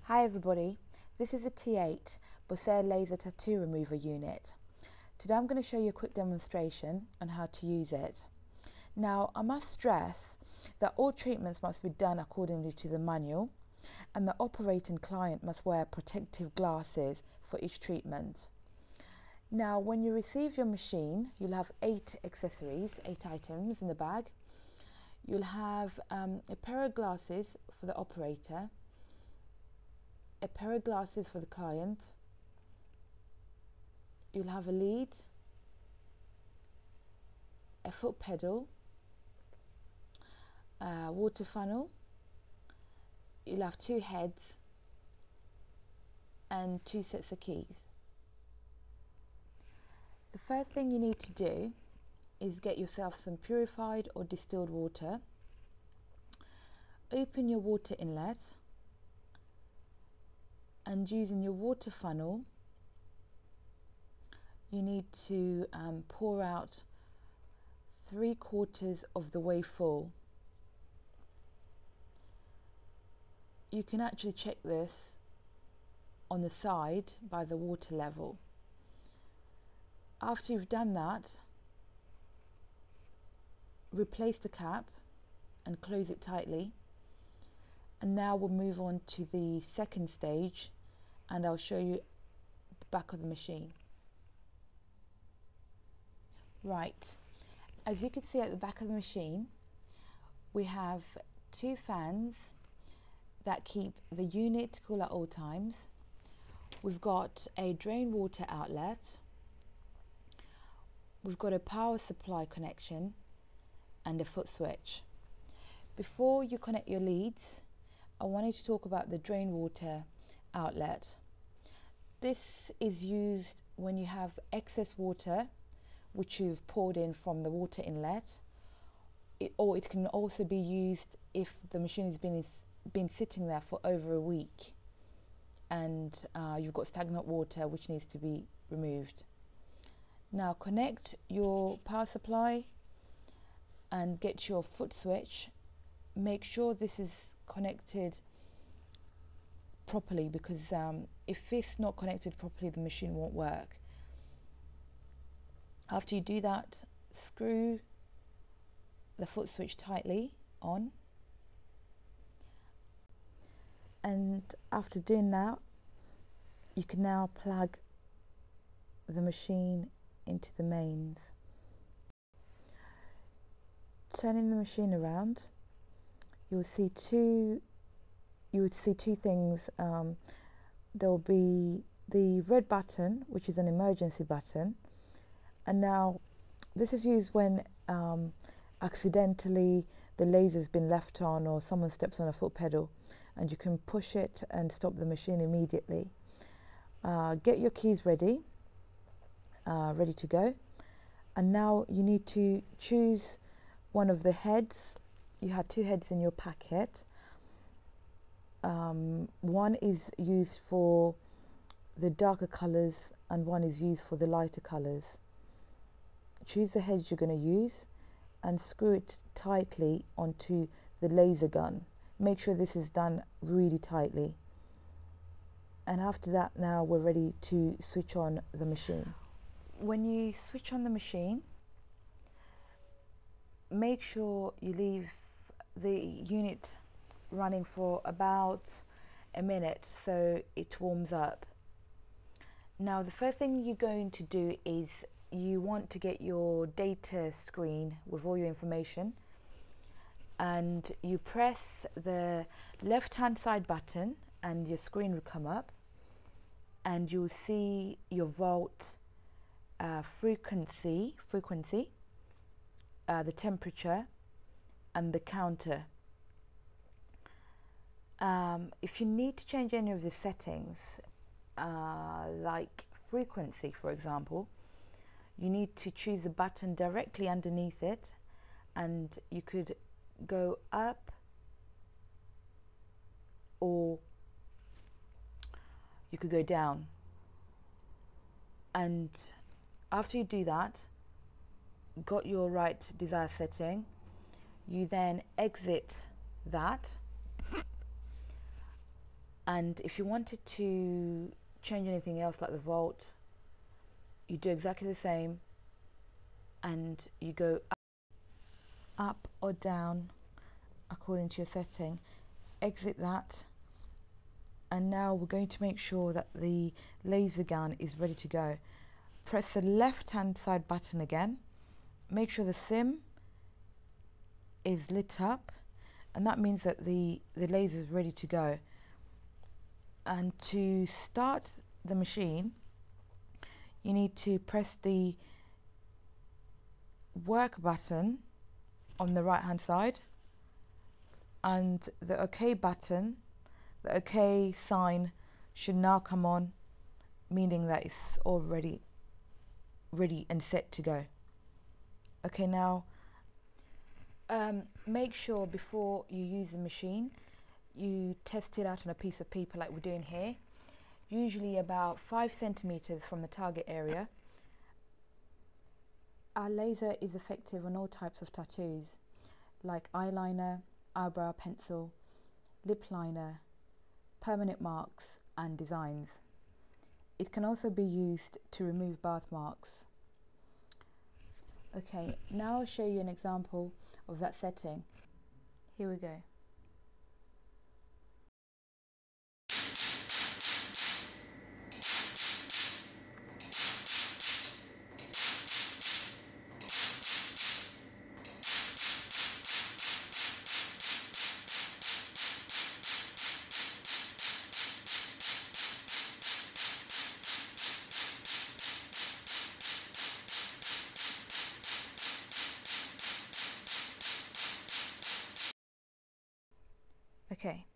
Hi everybody, this is a T8 Bossayer laser tattoo remover unit. Today I'm going to show you a quick demonstration on how to use it. Now I must stress that all treatments must be done accordingly to the manual, and the operating client must wear protective glasses for each treatment. Now when you receive your machine, you'll have 8 accessories, 8 items in the bag. You'll have a pair of glasses for the operator, a pair of glasses for the client. You'll have a lead, a foot pedal, a water funnel. You'll have 2 heads and 2 sets of keys. The first thing you need to do is get yourself some purified or distilled water. Open your water inlet, and using your water funnel, you need to pour out 3/4 of the way full. You can actually check this on the side by the water level. After you've done that, replace the cap and close it tightly. And now we'll move on to the second stage, and I'll show you the back of the machine. Right, as you can see at the back of the machine, we have 2 fans that keep the unit cool at all times. We've got a drain water outlet, we've got a power supply connection and a foot switch. Before you connect your leads, I wanted to talk about the drain water outlet. This is used when you have excess water which you've poured in from the water inlet, or it can also be used if the machine has been sitting there for over a week and you've got stagnant water which needs to be removed. Now connect your power supply and get your foot switch. Make sure this is connected properly, because if it's not connected properly, the machine won't work. After you do that, screw the foot switch tightly on, and after doing that, you can now plug the machine into the mains. Turning the machine around, you would see two things. There will be the red button, which is an emergency button, and now this is used when accidentally the laser's been left on or someone steps on a foot pedal, and you can push it and stop the machine immediately. Get your keys ready to go, and now you need to choose one of the heads. You had 2 heads in your packet. One is used for the darker colours and one is used for the lighter colours. Choose the head you're going to use and screw it tightly onto the laser gun. Make sure this is done really tightly. And after that, now we're ready to switch on the machine. When you switch on the machine, make sure you leave the unit running for about a minute so it warms up. Now the first thing you're going to do is you want to get your data screen with all your information, and you press the left hand side button and your screen will come up, and you'll see your volt, frequency, the temperature and the counter. If you need to change any of the settings, like frequency for example, you need to choose a button directly underneath it, and you could go up or you could go down. And after you do that, got your right desired setting, you then exit that And if you wanted to change anything else like the volt, you do exactly the same, and you go up or down according to your setting. Exit that, and now we're going to make sure that the laser gun is ready to go. Press the left hand side button again, make sure the sim is lit up, and that means that the laser is ready to go. And to start the machine, you need to press the work button on the right hand side and the OK button. The OK sign should now come on, meaning that it's already ready and set to go. Okay, now make sure before you use the machine you test it out on a piece of paper like we're doing here, usually about 5 centimeters from the target area. Our laser is effective on all types of tattoos like eyeliner, eyebrow pencil, lip liner, permanent marks and designs. It can also be used to remove birthmarks. Okay, now I'll show you an example of that setting. Here we go. Okay,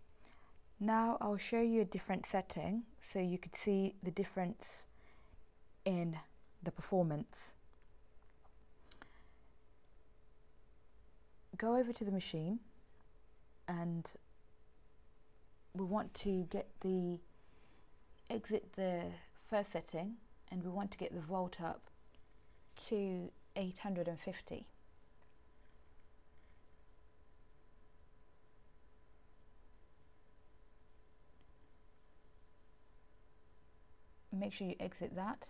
now I'll show you a different setting so you could see the difference in the performance. Go over to the machine and we want to exit the first setting, and we want to get the volt up to 850. Make sure you exit that,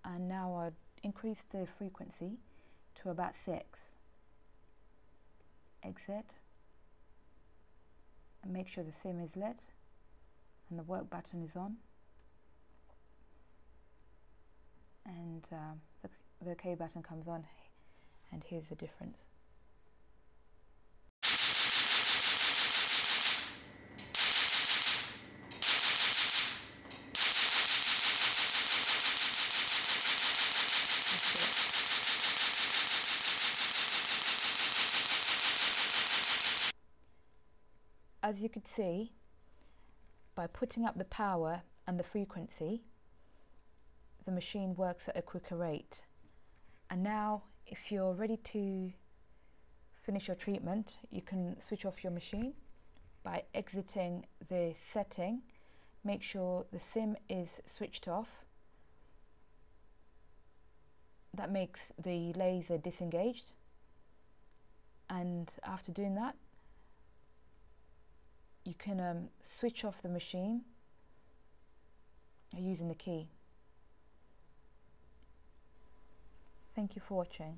and now I'll increase the frequency to about 6. Exit, and make sure the sim is lit and the work button is on, and the OK button comes on, and here's the difference. As you could see, by putting up the power and the frequency, the machine works at a quicker rate. And now, if you're ready to finish your treatment, you can switch off your machine by exiting the setting. Make sure the sim is switched off. That makes the laser disengaged. And after doing that, you can switch off the machine using the key. Thank you for watching.